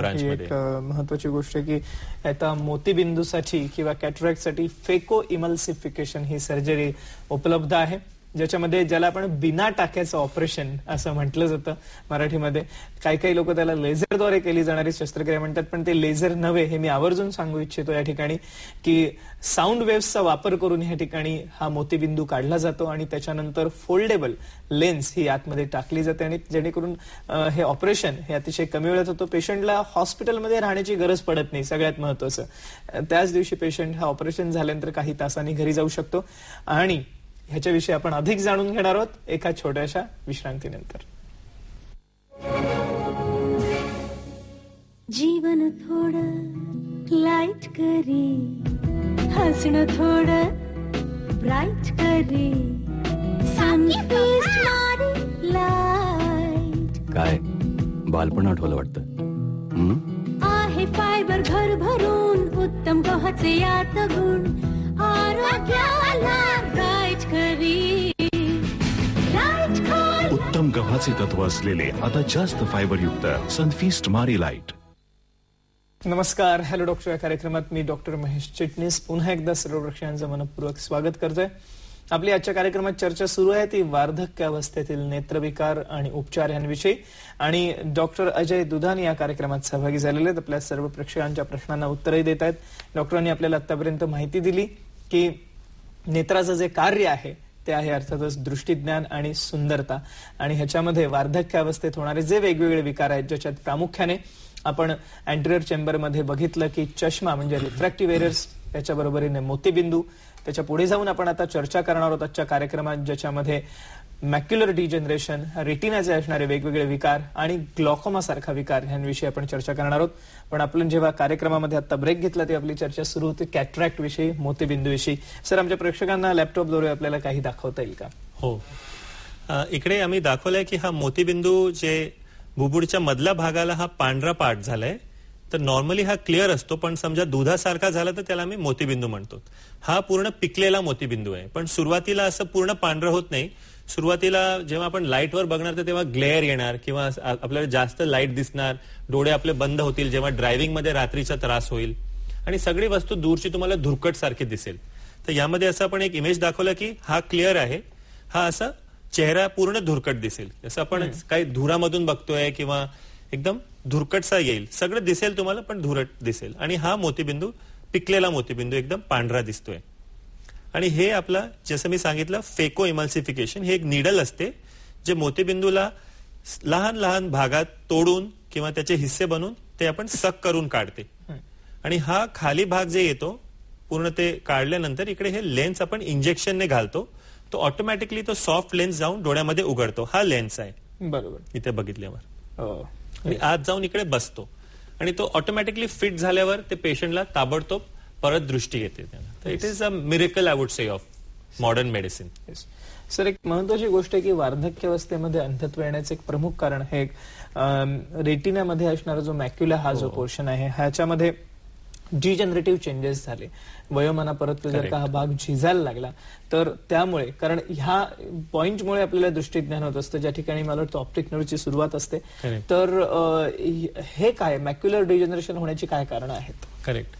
ब्रांचमध्ये. एक महत्वाची गोष्ट आहे की आता मोतीबिंदूसाठी किंवा कॅटरॅक्टसाठी फेको इमल्सिफिकेशन ही सर्जरी उपलब्ध आहे, ज्याच्यामध्ये ज्याला आपण बिना टाक्याचं ऑपरेशन असं म्हटलं जातं मराठीमध्ये. काही लोक त्याला लेझरद्वारे केली जाणारी शस्त्रक्रिया म्हणतात, पण ते लेझर नव्हे हे मी आवर्जून सांगू इच्छितो या ठिकाणी की साऊंड वेव्हचा वापर करून या ठिकाणी हा मोतीबिंदू काढला जातो आणि त्याच्यानंतर फोल्डेबल लेन्स ही आतमध्ये टाकली जाते आणि जेणेकरून हे ऑपरेशन हे अतिशय कमी वेळात होतं. पेशंटला हॉस्पिटलमध्ये राहण्याची गरज पडत नाही. सगळ्यात महत्वाचं त्याच दिवशी पेशंट हा ऑपरेशन झाल्यानंतर काही तासांनी घरी जाऊ शकतो. आणि ह्याच्याविषयी आपण अधिक जाणून घेणार आहोत एका छोट्याशा विश्रांतीनंतर. जीवन थोडं लाईट करी, हसणं थोडं ब्राईट करी, सनफीस्ट मारी लाईट. काय बालपण आठवलं वाटतं. आहे फायबर घर भरून, उत्तम गव्हाचे यात गुण, आरोग्याला राईट करी, राईट करी. उत्तम गव्हाचे तत्व असलेले आता जास्त फायबर युक्त सनफीस्ट मारी लाईट. नमस्कार, हॅलो डॉक्टर या कार्यक्रमात मी डॉक्टर महेश चिटणीस पुन्हा एकदा सर्व प्रेक्षकांचं मनपूर्वक स्वागत करतोय. आपली आजच्या कार्यक्रमात चर्चा सुरू आहे ती वार्धक्यावस्थेतील नेत्रविकार आणि उपचार यांविषयी. आणि डॉक्टर अजय दुधान या कार्यक्रमात सहभागी झालेले आहेत, आपल्या सर्व प्रेक्षकांच्या प्रश्नांना उत्तरही देत आहेत. डॉक्टरांनी आपल्याला आतापर्यंत माहिती दिली की नेत्राचं जे कार्य आहे ते आहे अर्थातच दृष्टीज्ञान आणि सुंदरता. आणि ह्याच्यामध्ये वार्धक्यावस्थेत होणारे जे वेगवेगळे विकार आहेत, ज्याच्यात प्रामुख्याने आपण अँटेरियर चेंबरमध्ये बघितलं की चष्मा म्हणजे रिफ्रॅक्टिव्ह एरर्स, त्याच्या बरोबरीने मोतीबिंदू, त्याच्या पुढे जाऊन आपण आता चर्चा करणार आहोत आजच्या कार्यक्रमात, ज्याच्यामध्ये मॅक्युलर डिजनरेशन, रेटिनाचे असणारे वेगवेगळे विकार आणि ग्लॉकोमा सारखा विकार यांविषयी आपण चर्चा करणार आहोत. पण आपण जेव्हा कार्यक्रमामध्ये आता ब्रेक घेतला तेव्हा आपली चर्चा सुरू होती कॅटरॅक्ट विषयी, मोतीबिंदू विषयी. सर, आमच्या प्रेक्षकांना लॅपटॉपद्वारे आपल्याला काही दाखवता येईल का? हो, इकडे आम्ही दाखवलंय की हा मोतीबिंदू जे बुबुडच्या मधल्या भागाला हा पांढरा पार्ट झालाय, तर नॉर्मली हा क्लिअर असतो, पण समजा दुधासारखा झाला तर त्याला आम्ही मोतीबिंदू म्हणतो. हा पूर्ण पिकलेला मोतीबिंदू आहे, पण सुरुवातीला असं पूर्ण पांढरं होत नाही. सुरुवातीला जेव्हा आपण लाईटवर बघणार तर तेव्हा ग्लेअर येणार किंवा आपल्याला जास्त लाईट दिसणार, डोळे आपले बंद होतील, जेव्हा ड्रायव्हिंग मध्ये रात्रीचा त्रास होईल आणि सगळी वस्तू दूरची तुम्हाला धुरकट सारखी दिसेल. तर यामध्ये असं आपण एक इमेज दाखवला की हा क्लिअर आहे, हा असा चेहरा पूर्ण धुरकट दिसेल, जसं आपण काही धुरामधून बघतोय किंवा एकदम धुरकटसा येईल, सगळं दिसेल तुम्हाला पण धुरट दिसेल. आणि हा मोतीबिंदू पिकलेला मोतीबिंदू एकदम पांढरा दिसतोय. आणि हे आपला जसं मी सांगितलं फेको इमल्सिफिकेशन, हे एक निडल असते जे मोतीबिंदूला लहान लहान भागात तोडून किंवा त्याचे हिस्से बनवून ते आपण सक करून काढते. आणि हा खाली भाग जे येतो पूर्ण ते काढल्यानंतर इकडे हे लेन्स आपण इंजेक्शनने घालतो, तो ऑटोमॅटिकली तो सॉफ्ट लेन्स जाऊन डोळ्यामध्ये उघडतो. हा लेन्स आहे बरोबर इथे बघितल्यावर, आणि आत जाऊन इकडे बसतो आणि तो ऑटोमॅटिकली फिट झाल्यावर ते पेशंटला ताबडतोब परत दृष्टी येते. तर it is a miracle I would say of modern medicine. Sir, एक महत्वाची गोष्ट आहे की वार्धक्यावस्थेमध्ये अंधत्व येण्याचे एक प्रमुख कारण हे रेटिनामध्ये असणारा जो मॅक्युला हा जो पोर्शन आहे ह्याच्यामध्ये डिजनरेटिव्ह चेंजेस झाले. वयोमानापरत्वे जर का हा भाग झिजायला लागला तर त्यामुळे, कारण ह्या पॉइंटमुळे आपल्याला दृष्टीज्ञान होत असतं, ज्या ठिकाणी मला वाटतं ऑप्टिक नर्वची सुरुवात असते. तर हे काय मॅक्युलर डिजनरेशन होण्याची काय कारण आहेत? करेक्ट,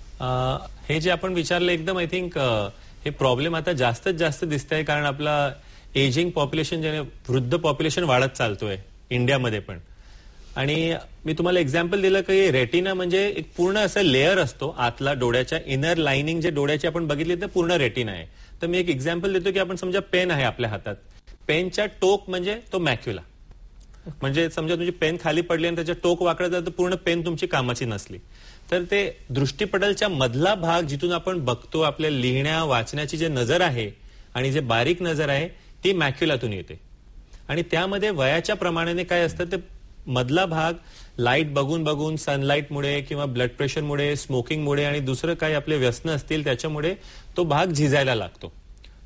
हे जे आपण विचारलं एकदम आय थिंक हे प्रॉब्लेम आता जास्तीत जास्त दिसत आहे, कारण आपला एजिंग पॉप्युलेशन ज्याने वृद्ध पॉप्युलेशन वाढत चालतोय इंडियामध्ये पण. आणि मी तुम्हाला एक्झाम्पल दिलं की रेटिना म्हणजे एक पूर्ण असं लेअर असतो आतला डोळ्याच्या, इनर लाइनिंग जे डोळ्याची आपण बघितली तर पूर्ण रेटिना आहे. तर मी एक एक्झाम्पल देतो की आपण समजा पेन आहे आपल्या हातात, पेनच्या टोक म्हणजे तो मॅक्युला, म्हणजे समजा तुमची पेन खाली पडली आणि त्याच्या टोक वाकडं झालं तर पूर्ण पेन तुमची कामाची नसली. तर ते दृष्टीपटलच्या मधला भाग जिथून आपण बघतो, आपल्या लिहिण्या वाचण्याची जे नजर आहे आणि जे बारीक नजर आहे ती मॅक्युलातून येते. आणि त्यामध्ये वयाच्या प्रमाणाने काय असतं, ते मधला भाग लाईट बघून बघून, सनलाईटमुळे किंवा ब्लड प्रेशरमुळे, स्मोकिंगमुळे आणि दुसरं काही आपले व्यसन असतील त्याच्यामुळे तो भाग झिजायला लागतो.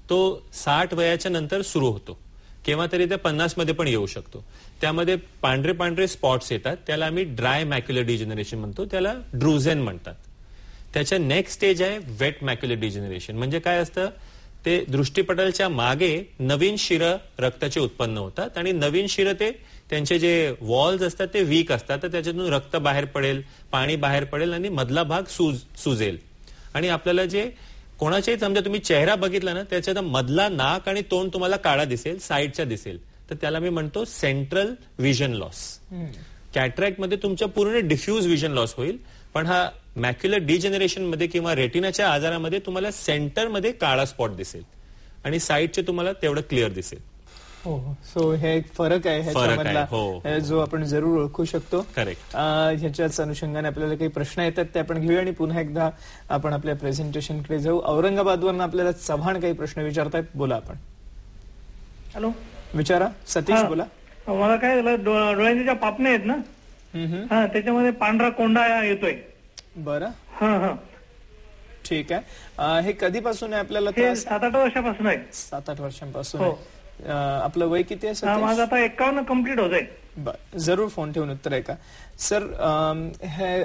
तो 60 वयाच्या नंतर सुरू होतो, केव्हा तरी ते 50 मध्ये पण येऊ शकतो. त्यामध्ये पांढरे पांढरे स्पॉट्स येतात, त्याला आम्ही ड्राय मॅक्युलर डिजनरेशन म्हणतो, त्याला ड्रुझेन म्हणतात. त्याच्या नेक्स्ट स्टेज आहे वेट मॅक्युलर डिजनरेशन. म्हणजे काय असतं, ते दृष्टीपटलच्या मागे नवीन शिरं रक्ताचे उत्पन्न होतात आणि नवीन शिरं ते त्यांचे जे वॉल्स असतात ते वीक असतात, तर त्याच्यातून रक्त बाहेर पडेल, पाणी बाहेर पडेल आणि मधला भाग सुजेल. आणि आपल्याला जे कोणाच्याही समजा तुम्ही चेहरा बघितला ना, त्याच्यात मधला नाक आणि तोंड तुम्हाला काळा दिसेल, साईडच्या दिसेल, तर त्याला मी म्हणतो सेंट्रल विजन लॉस. कॅटरॅक्ट मध्ये तुमच्या पूर्ण डिफ्यूज विजन लॉस होईल, पण हा मॅक्युलर डिजेनरेशन मध्ये किंवा रेटिनाच्या आजारामध्ये तुम्हाला सेंटरमध्ये काळा स्पॉट दिसेल आणि साईडचे तुम्हाला तेवढं क्लिअर दिसेल. हो, सो हे एक फरक आहे ह्याच्यामधला, जो आपण जरूर ओळखू शकतो. करेक्ट. ह्याच्याच अनुषंगाने आपल्याला काही प्रश्न येतात ते आपण घेऊया आणि पुन्हा एकदा आपण आपल्या प्रेझेंटेशनकडे जाऊ. औरंगाबादवरून आपल्याला चव्हाण काही प्रश्न विचारतायत, बोला आपण. हॅलो, विचारा. सतीश बोला. मला काय झालं, डोळ्यांच्या ज्या पापण्या आहेत ना, त्याच्यामध्ये पांढरा कोंडा येतोय. बरं. ठीक आहे. हे कधीपासून आहे आपल्याला? 7-8 वर्षापासून आहे. 7-8 वर्षांपासून. आपलं वय किती आहे? माझं आता 51 कम्प्लीट होत आहे. जरूर फोन ठेवून उत्तर आहे का सर?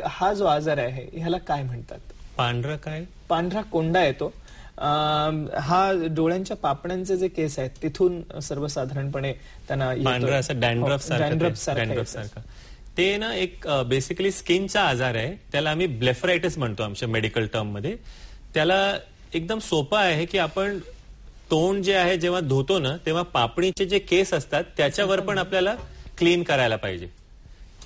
हा जो आजार आहे ह्याला काय म्हणतात? पांढरा कोंडा येतो. हा डोळ्यांच्या पापण्यांचे जे केस आहेत तिथून सर्वसाधारणपणे त्यांना पांढरा असं डॅन्ड्रफ सारखा. ते ना एक बेसिकली स्किनचा आजार आहे, त्याला आम्ही ब्लेफरायटिस म्हणतो आमच्या मेडिकल टर्म मध्ये. त्याला एकदम सोपं आहे की आपण तोंड जे आहे जेव्हा धुतो ना, तेव्हा पापणीचे जे केस असतात त्याच्यावर पण आपल्याला क्लीन करायला पाहिजे.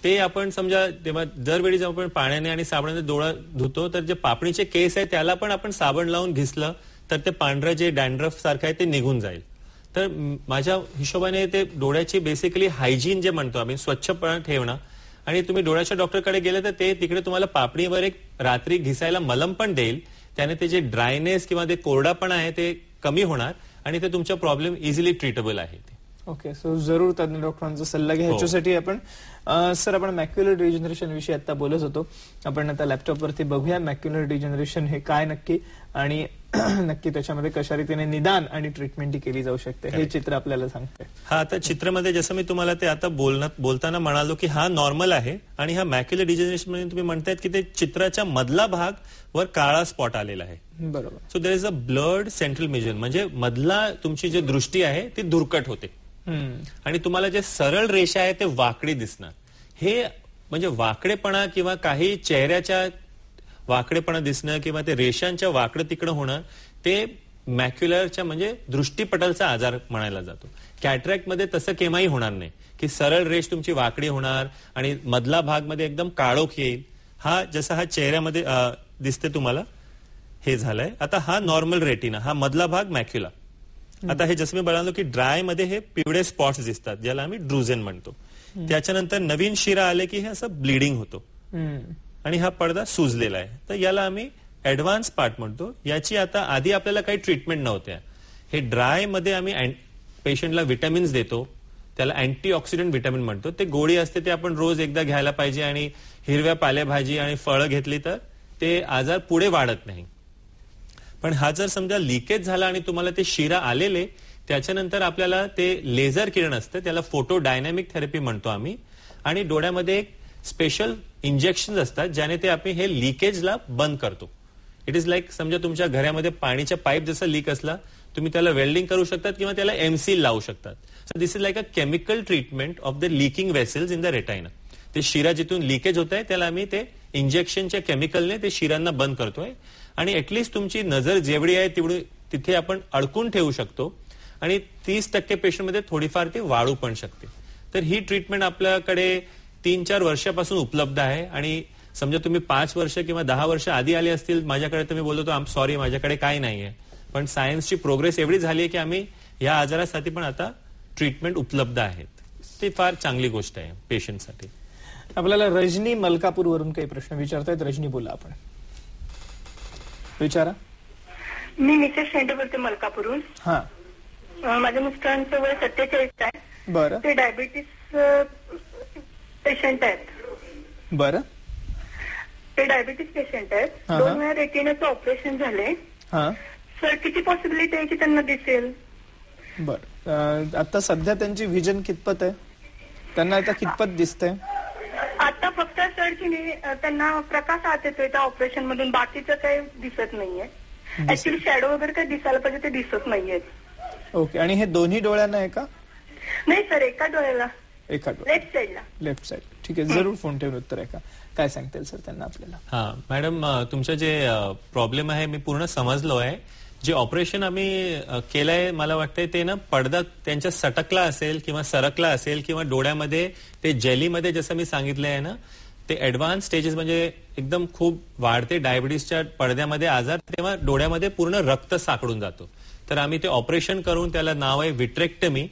ते आपण समजा तेव्हा दरवेळी जेव्हा आपण पाण्याने आणि साबणाने डोळा धुतो, तर जे पापणीचे केस आहे त्याला पण आपण साबण लावून घिसलं तर ते पांढरं जे डॅन्ड्रफ सारखं आहे ते निघून जाईल. तर माझ्या हिशोबाने ते डोळ्याची बेसिकली हायजीन जे म्हणतो आम्ही, स्वच्छपणा ठेवणं. आणि तुम्ही डोळ्याच्या डॉक्टरकडे गेले तर ते तिकडे तुम्हाला पापणीवर एक रात्री घिसायला मलम पण देईल. त्याने ते जे ड्रायनेस किंवा ते कोरडापणा आहे ते कमी होणार आणि ते तुमचा प्रॉब्लेम इझिली ट्रीटेबल आहे. ओके, सो जरूर तज्ञ डॉक्टरांचा सल्ला घ्या ह्याच्यासाठी. आपण सर आपण मॅक्युलर डिजनरेशन विषयी आता बोलत होतो. आपण आता लॅपटॉपवरती बघूया मॅक्युलर डिजनरेशन हे काय नक्की, आणि नक्की त्याच्यामध्ये कशा रीतीने निदान आणि ट्रीटमेंट केली जाऊ शकते हे चित्र आपल्याला सांगते. हा, आता चित्रामध्ये जसं मी तुम्हाला ते आता बोलताना म्हणालो की हा नॉर्मल आहे आणि हा मॅक्युलर डिजनरेशन म्हणजे तुम्ही म्हणतायत की ते चित्राच्या मधला भाग वर काळा स्पॉट आलेला आहे. बरोबर. So there is a blood central vision, म्हणजे मधला तुमची जी दृष्टी आहे ती धुरकट होते आणि तुम्हाला जे सरळ रेषा आहे ते वाकडी दिसणार. हे म्हणजे वाकडेपणा किंवा काही चेहऱ्याच्या वाकडेपणा दिसणं किंवा ते रेषांच्या वाकडं तिकडं होणं, ते मॅक्युलरच्या म्हणजे दृष्टीपटलचा आजार म्हणायला जातो. कॅटरॅक्ट मध्ये तसं केव्हाही होणार नाही की सरळ रेष तुमची वाकडी होणार आणि मधला भाग मध्ये एकदम काळोख येईल. हा जसा हा चेहऱ्यामध्ये दिसते तुम्हाला हे झालंय. आता हा नॉर्मल रेटिना, हा मधला भाग मॅक्युला. आता हे जसं मी म्हणालो की ड्राय मध्ये हे पिवळे स्पॉट्स दिसतात ज्याला आम्ही ड्रुझेन म्हणतो. त्याच्यानंतर नवीन शिरा आले की हे असं ब्लिडिंग होतो आणि हा पडदा सुजलेला आहे. तर याला आम्ही ऍडव्हान्स पार्ट म्हणतो. याची आता आधी आपल्याला काही ट्रीटमेंट नव्हत्या. हे ड्राय मध्ये आम्ही पेशंटला विटॅमिन्स देतो, त्याला अँटीऑक्सिडंट विटॅमिन म्हणतो. ते गोळी असते, ते आपण रोज एकदा घ्यायला पाहिजे आणि हिरव्या पालेभाजी आणि फळं घेतली तर ते आजार पुढे वाढत नाही. पण हा जर समजा लिकेज झाला आणि तुम्हाला ते शिरा आलेले, त्याच्यानंतर आपल्याला ते लेझर किरण असतं, त्याला फोटो डायनॅमिक थेरपी म्हणतो आम्ही. आणि डोळ्यामध्ये एक स्पेशल इंजेक्शन असतात ज्याने ते आपण हे लिकेजला बंद करतो. इट इज लाईक समजा तुमच्या घरामध्ये पाणीच्या पाईप जसं लीक असला, तुम्ही त्याला वेल्डिंग करू शकतात किंवा त्याला एमसील लावू शकतात. So this is like a chemical treatment of the leaking vessels in the retina. ते शिरा जिथून लिकेज होत आहे त्याला आम्ही ते इंजेक्शनच्या केमिकलने ते शिरांना बंद करतोय आणि ऍटलिस्ट तुमची नजर जेवढी आहे तेवढी तिथे आपण अडकून ठेवू शकतो आणि 30% पेशंटमध्ये थोडीफार ती वाढू पण शकते. तर ही ट्रीटमेंट आपल्याकडे 3-4 वर्षापासून उपलब्ध आहे. आणि समजा तुम्ही 5 वर्ष किंवा 10 वर्ष आधी आले असतील माझ्याकडे, तर मी बोलतो आम सॉरी माझ्याकडे काही नाहीये. पण सायन्सची प्रोग्रेस एवढी झाली आहे की आम्ही या आजारासाठी पण आता ट्रीटमेंट उपलब्ध आहेत. ते फार चांगली गोष्ट आहे पेशंटसाठी. आपल्याला रजनी मलकापूर वरून काही प्रश्न विचारतायत. रजनी बोला, आपण विचारा. मी मिसेस सेंटर बोलते मलकापूरहून. हा, माझ्या मिस्टरांचं वय 47 आहे. बरं. ते डायबिटीस पेशंट आहेत. बरं. ते डायबिटीस पेशंट आहेत. 2 वेळा रेटिनाचं ऑपरेशन झाले. सर किती पॉसिबिलिटी आहे की त्यांना दिसेल? बरं. आता सध्या त्यांची व्हिजन कितपत आहे? त्यांना आता कितपत दिसतंय? आता फक्त सर की त्यांना प्रकाश आत येतोय त्या ऑपरेशन मधून, बाकीचं काही दिसत नाहीये. ऍक्च्युली शॅडो वगैरे काय दिसायला पाहिजे ते दिसत नाहीयेत. ओके. आणि हे दोन्ही डोळ्यांना आहे का? नाही सर, एका डोळ्याला, एका डोळ्या, लेफ्ट साईडला. Left side. ठीक आहे, जरूर फोन ठेवून उत्तर आहे का, काय सांगता येईल सर त्यांना आपल्याला? हा मॅडम, तुमचं जे प्रॉब्लेम आहे मी पूर्ण समजलो आहे. जे ऑपरेशन आम्ही केलंय मला वाटतंय ते ना पडदा त्यांच्या सटकला असेल किंवा सरकला असेल किंवा डोळ्यामध्ये ते जेलीमध्ये जसं मी सांगितलं आहे ना, ते ऍडव्हान्स स्टेजेस म्हणजे एकदम खूप वाढते डायबिटीसच्या पडद्यामध्ये आजार, तेव्हा डोळ्यामध्ये पूर्ण रक्त साकडून जातो. तर आम्ही ते ऑपरेशन करून, त्याला नाव आहे विट्रेक्टमी,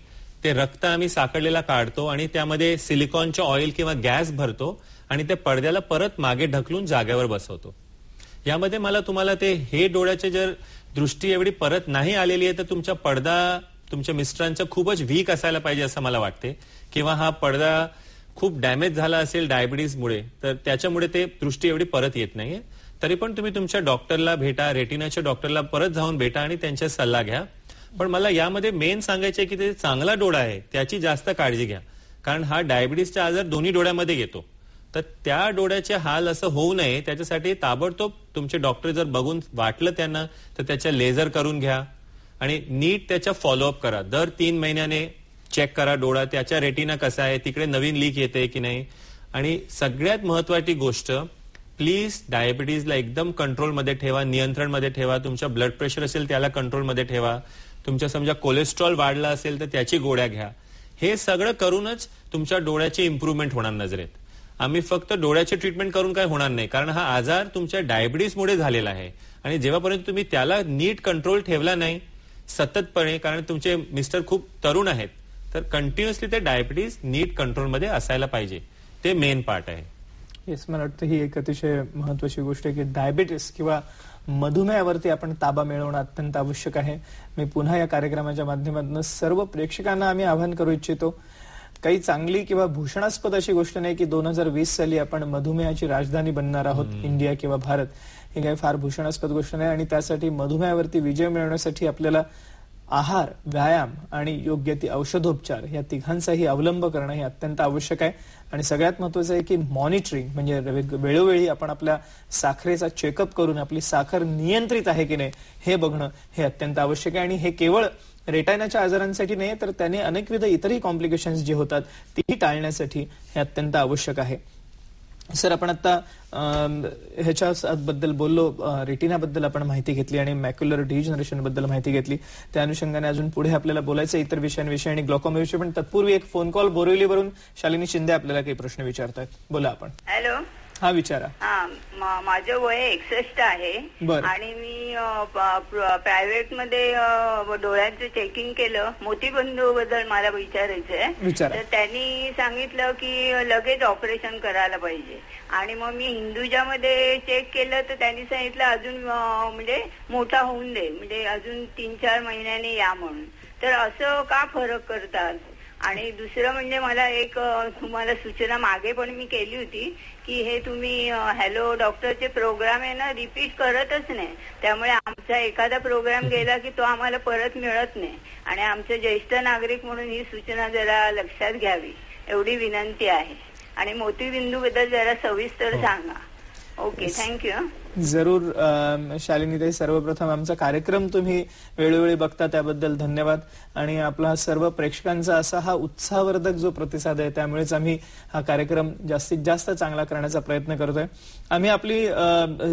ते रक्त आम्ही साकडलेला काढतो आणि त्यामध्ये सिलिकॉनचे ऑइल किंवा गॅस भरतो आणि ते पडद्याला परत मागे ढकलून जागेवर बसवतो. यामध्ये मला तुम्हाला ते हे डोळ्याचे जर दृष्टी एवढी परत नाही आलेली आहे तर तुमचा पडदा तुमच्या मिस्टरांचा खूपच वीक असायला पाहिजे असं मला वाटते, किंवा हा पडदा खूप डॅमेज झाला असेल डायबिटीसमुळे, तर त्याच्यामुळे ते दृष्टी एवढी परत येत नाहीये. तरी पण तुम्ही तुमच्या डॉक्टरला भेटा, रेटिनाच्या डॉक्टरला परत जाऊन भेटा आणि त्यांचा सल्ला घ्या. पण मला यामध्ये मेन सांगायचं आहे की ते चांगला डोळा आहे त्याची जास्त काळजी घ्या, कारण हा डायबिटीसचा आजार दोन्ही डोळ्यामध्ये येतो. तर त्या डोळ्याचे हाल असं होऊ नये त्याच्यासाठी ताबडतोब तुमचे डॉक्टर जर बघून वाटलं त्यांना तर त्याच्या लेझर करून घ्या आणि नीट त्याचा फॉलोअप करा. दर 3 महिन्याने चेक करा डोळा, त्याच्या रेटिना कसा आहे, तिकडे नवीन लीक येते की नाही. आणि सगळ्यात महत्वाची गोष्ट, प्लीज डायबिटीजला एकदम कंट्रोलमध्ये ठेवा, नियंत्रणमध्ये ठेवा. तुमचा ब्लड प्रेशर असेल त्याला कंट्रोलमध्ये ठेवा. तुमच्या समजा कोलेस्ट्रॉल वाढला असेल तर त्याची गोळ्या घ्या. हे सगळं करूनच तुमच्या डोळ्याची इम्प्रूव्हमेंट होणार नजरेत. आम्ही फक्त डोळ्याचे ट्रीटमेंट करून काय होणार नाही, कारण हा आजार तुमच्या डायबिटीसमुळे झालेला आहे. आणि जेव्हापर्यंत तुम्ही त्याला नीट कंट्रोल ठेवला नाही सततपणे, कारण तुमचे मिस्टर खूप तरुण आहेत, तर कंटिन्युअसली ते डायबिटीस नीट कंट्रोलमध्ये असायला पाहिजे. ते मेन पार्ट आहे. येस, मला वाटतं ही एक अतिशय महत्वाची गोष्ट आहे की डायबिटीस किंवा मधुमेहावरती आपण ताबा मिळवणं अत्यंत आवश्यक आहे. मी पुन्हा या कार्यक्रमाच्या माध्यमातून सर्व प्रेक्षकांना आम्ही आवाहन करू इच्छितो, काही चांगली किंवा भूषणास्पद अशी गोष्ट नाही की 2020 साली आपण मधुमेहाची राजधानी बनणार आहोत, इंडिया किंवा भारत. ही काही फार भूषणास्पद गोष्ट नाही आणि त्यासाठी मधुमेहावरती विजय मिळवण्यासाठी आपल्याला आहार, व्यायाम आणि योग्य ती औषधोपचार या तिघांचाही अवलंब करणं हे अत्यंत आवश्यक आहे. आणि सगळ्यात महत्वाचं आहे की मॉनिटरिंग म्हणजे वेळोवेळी आपण आपल्या साखरेचा चेकअप करून आपली साखर नियंत्रित आहे की नाही हे बघणं हे अत्यंत आवश्यक आहे. आणि हे केवळ रेटायनाच्या आजारांसाठी नाही तर त्याने अनेकविध इतरही कॉम्प्लिकेशन्स जे होतात तीही टाळण्यासाठी हे अत्यंत आवश्यक आहे. सर, आपण आता ह्याच्याबद्दल बोललो, रेटिनाबद्दल आपण माहिती घेतली आणि मॅक्युलर डिजनरेशन बद्दल माहिती घेतली. त्या अनुषंगाने अजून पुढे आपल्याला बोलायचं इतर विषयांविषयी आणि ग्लॉकोमाविषयी. पण तत्पूर्वी एक फोन कॉल बोरिवलीवरून शालिनी शिंदे आपल्याला काही प्रश्न विचारतायत. बोला आपण. हॅलो. हा, विचारा. माझं वय 61 आहे आणि मी प्रायव्हेट मध्ये डोळ्यांचं चेकिंग केलं. मोतीबिंदू बद्दल मला विचारायचंय. तर त्यांनी सांगितलं की लगेच ऑपरेशन करायला पाहिजे. आणि मग मी हिंदुजामध्ये चेक केलं तर त्यांनी सांगितलं अजून म्हणजे मोठा होऊन दे, म्हणजे अजून 3-4 महिन्याने या म्हणून. तर असं का फरक करतात? आणि दुसरं म्हणजे मला एक तुम्हाला सूचना मागे पण मी केली होती की हे तुम्ही हॅलो डॉक्टरचे प्रोग्राम आहे ना रिपीट करतच नाही, त्यामुळे आमचा एखादा प्रोग्राम गेला की तो आम्हाला परत मिळत नाही. आणि आमचे ज्येष्ठ नागरिक म्हणून ही सूचना जरा लक्षात घ्यावी एवढी विनंती आहे. आणि मोतीबिंदू बद्दल जरा सविस्तर सांगा. Okay, thank you. जरूर शालिनीताई, सर्वप्रथम आमचा कार्यक्रम तुम्ही वेळोवेळी बघता त्याबद्दल धन्यवाद. आणि आपला सर्व प्रेक्षकांचा असा हा उत्साहवर्धक जो प्रतिसाद आहे त्यामुळेच आम्ही हा कार्यक्रम जास्तीत जास्त चांगला करण्याचा प्रयत्न करतोय. आम्ही आपली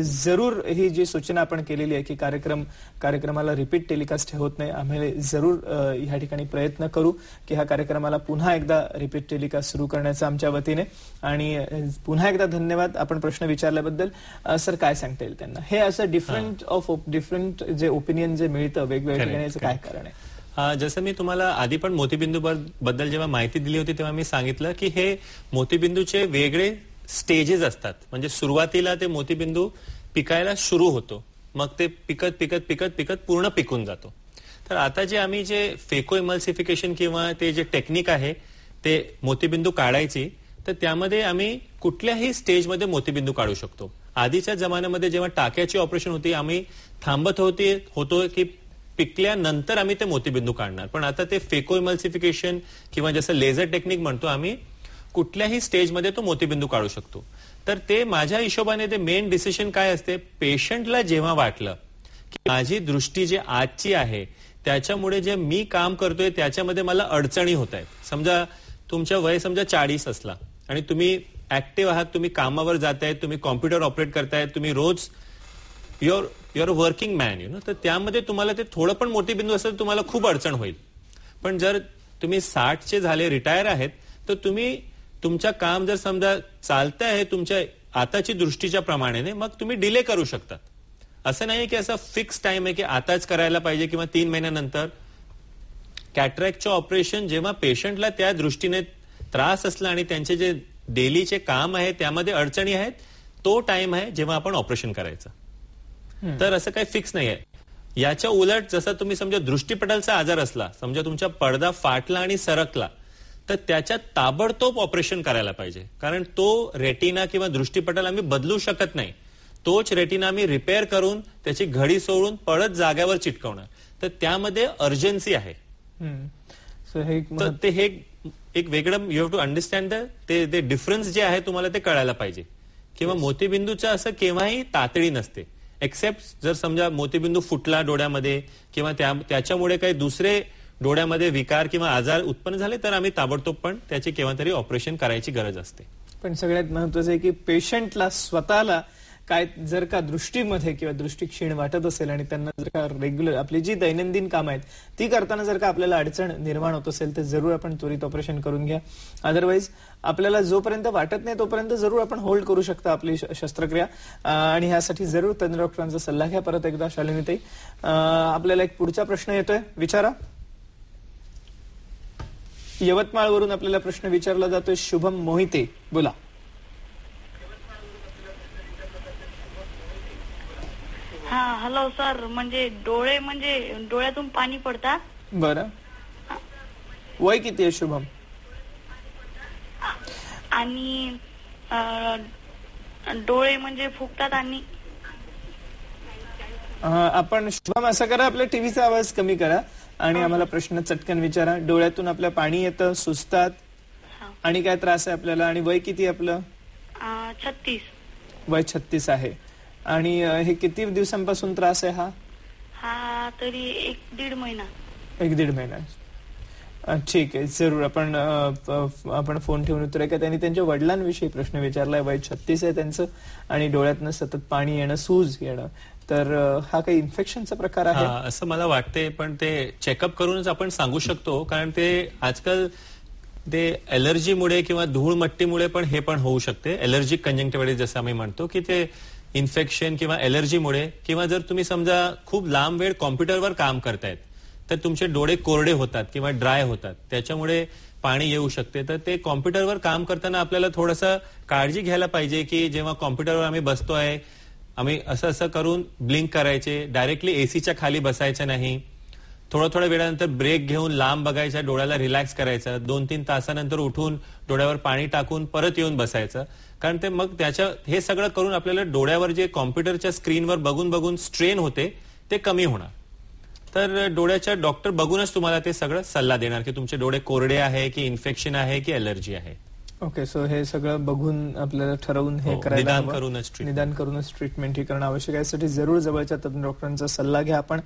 जरूर ही जी सूचना आपण केलेली आहे की कार्यक्रमाला रिपीट टेलिकास्ट होत नाही, आम्ही जरूर ह्या ठिकाणी प्रयत्न करू की ह्या कार्यक्रमाला पुन्हा एकदा रिपीट टेलिकास्ट सुरू करण्याचा आमच्या वतीने. आणि पुन्हा एकदा धन्यवाद आपण प्रश्न विचारल्याबद्दल. सर, काय सांगता येईल त्यांना? हे असं डिफरंट जे ओपिनियन जे मिळतं वेगवेगळ्या ठिकाणी, याचं काय कारण आहे? जसं मी तुम्हाला आधी पण मोतीबिंदू बद्दल जेव्हा माहिती दिली होती तेव्हा मी सांगितलं की हे मोतीबिंदूचे वेगळे स्टेजेस असतात. म्हणजे सुरुवातीला ते मोतीबिंदू पिकायला सुरू होतो, मग ते पिकत पिकत पिकत पिकत पूर्ण पिकून जातो. तर आता जे फेको इमल्सिफिकेशन किंवा ते जे टेक्निक आहे ते मोतीबिंदू काढायची, तर त्यामध्ये आम्ही कुठल्याही स्टेजमध्ये मोतीबिंदू काढू शकतो. आधीच्या जमान्यामध्ये जेव्हा टाक्याची ऑपरेशन होती आम्ही थांबत होतो की पिकल्यानंतर आम्ही ते मोतीबिंदू काढणार. पण आता ते फेको इमल्सिफिकेशन किंवा जसं लेझर टेक्निक म्हणतो आम्ही, कुठल्याही स्टेजमध्ये तो मोतीबिंदू काढू शकतो. तर ते माझ्या हिशोबाने ते मेन डिसिजन काय असते, पेशंटला जेव्हा वाटलं की माझी दृष्टी जी आजची आहे त्याच्यामुळे जे मी काम करतोय त्याच्यामध्ये मला अडचणी होत आहेत. समजा तुमच्या वय समजा 40 असला आणि तुम्ही ऍक्टिव्ह आहात, तुम्ही कामावर जातायत, तुम्ही कॉम्प्युटर ऑपरेट करतायत, तुम्ही रोज युअर वर्किंग मॅन तर त्यामध्ये तुम्हाला ते थोडं पण मोतीबिंदू असेल तर तुम्हाला खूप अडचण होईल. पण जर तुम्ही 60चे झाले, रिटायर आहेत, तर तुम्ही तुमचं काम जर समजा चालतं आहे तुमच्या आताची दृष्टीच्या प्रमाणे, मग तुम्ही डिले करू शकतात. असं नाही की असं फिक्स टाइम आहे की आताच करायला पाहिजे किंवा 3 महिन्यानंतर. कॅटरॅक्टचं ऑपरेशन जेव्हा पेशंटला त्या दृष्टीने त्रास असला आणि त्यांचे जे डेलीचे काम आहे त्यामध्ये अडचणी आहेत, तो टाइम आहे जेव्हा आपण ऑपरेशन करायचं. तर असं काही फिक्स नाही आहे. याच्या उलट जसं तुम्ही समजा दृष्टीपटलचा आजार असला, समजा तुमचा पडदा फाटला आणि सरकला, तर त्याच्यात ताबडतोब ऑपरेशन करायला पाहिजे. कारण तो रेटिना किंवा दृष्टीपटल आम्ही बदलू शकत नाही. तोच रेटिना आम्ही रिपेअर करून त्याची घडी सोडून परत जाग्यावर चिटकवणार. तर त्यामध्ये अर्जन्सी आहे. तर ते हे एक वेगळं यू हॅव टू अंडरस्टँड ते डिफरन्स जे आहे तुम्हाला ते कळायला पाहिजे. किंवा मोतीबिंदूचं असं केव्हाही तातडी नसते, एक्सेप्ट जर समजा मोतीबिंदू फुटला डोळ्यामध्ये किंवा त्याच्यामुळे काही दुसरे डोळ्यामध्ये विकार किंवा आजार उत्पन्न झाले तर आम्ही ताबडतोब पण त्याची केव्हा तरी ऑपरेशन करायची गरज असते. पण सगळ्यात महत्वाचं आहे की पेशंटला स्वतःला काय जर का दृष्टीमध्ये किंवा दृष्टी क्षीण वाटत असेल आणि त्यांना जर का रेग्युलर आपली जी दैनंदिन कामं आहेत ती करताना जर का आपल्याला अडचण निर्माण होत असेल तर जरूर आपण त्वरित ऑपरेशन करून घ्या. अदरवाईज आपल्याला जोपर्यंत वाटत नाही तोपर्यंत जरूर आपण होल्ड करू शकता आपली शस्त्रक्रिया. आणि ह्यासाठी जरूर तज्ञ डॉक्टरांचा सल्ला घ्या. परत एकदा शालिनीताई, आपल्याला एक पुढचा प्रश्न येतोय, विचारा. यवतमाळवरून आपल्याला प्रश्न विचारला जातोय. शुभम मोहिते, बोला. हा, हॅलो सर. म्हणजे डोळ्यातून पाणी पडतात. बरं, वय किती आहे शुभम? आणि डोळे म्हणजे फुगतात. आणि आपण शुभम असं करा, आपल्या टीव्हीचा आवाज कमी करा आणि आम्हाला प्रश्न चटकन विचारा. डोळ्यातून आपल्या पाणी येतं, सुचतात, आणि काय त्रास आहे आपल्याला? आणि वय किती आपलं? 36. वय 36 आहे. आणि हे किती दिवसांपासून त्रास आहे हा? हा तरी 1-1.5 महिना. 1-1.5 महिना. ठीक आहे, जरूर आपण फोन ठेवून उत्तर आहे का. त्यांनी त्यांच्या वडिलांविषयी प्रश्न विचारलाय. वय 36 आहे त्यांचं आणि डोळ्यातनं सतत पाणी येणं, सूज येणं. तर हा काही इन्फेक्शनचा प्रकार आहे असं मला वाटते. पण ते चेकअप करूनच आपण सांगू शकतो. कारण ते आजकाल ते एलर्जीमुळे किंवा धूळ मट्टीमुळे पण हे पण होऊ शकते. एलर्जिक कंजंक्टिव्हायटिस जसं आम्ही म्हणतो की ते इन्फेक्शन किंवा एलर्जीमुळे, किंवा जर तुम्ही समजा खूप लांब वेळ कॉम्प्युटरवर काम करतायत तर तुमचे डोळे कोरडे होतात किंवा ड्राय होतात, त्याच्यामुळे पाणी येऊ शकते. तर ते कॉम्प्युटरवर काम करताना आपल्याला थोडंसं काळजी घ्यायला पाहिजे की जेव्हा कॉम्प्युटरवर आम्ही बसतोय आम्ही असं करून ब्लिंक करायचे, डायरेक्टली एसीच्या खाली बसायचं नाही. थोड्या वेळानंतर ब्रेक घेऊन लांब बघायचा, डोळ्याला रिलॅक्स करायचं. 2-3 तासानंतर उठून डोळ्यावर पाणी टाकून परत येऊन बसायचं. कारण ते मग हे सगळं करून आपल्याला डोळ्यावर जे कॉम्प्युटरच्या स्क्रीनवर बघून स्ट्रेन होते ते कमी होणार. तर डोळ्याच्या डॉक्टर बघूनच तुम्हाला ते सगळं सल्ला देणार की तुमचे डोळे कोरडे आहे की इन्फेक्शन आहे की एलर्जी आहे. ओके, सो हे सगळं बघून आपल्याला ठरवून हे करायला निदान करूनच ट्रीटमेंट ही करणं आवश्यक आहे. यासाठी जरूर जवळच्या तज्ञ डॉक्टरांचा सल्ला घ्या आपण.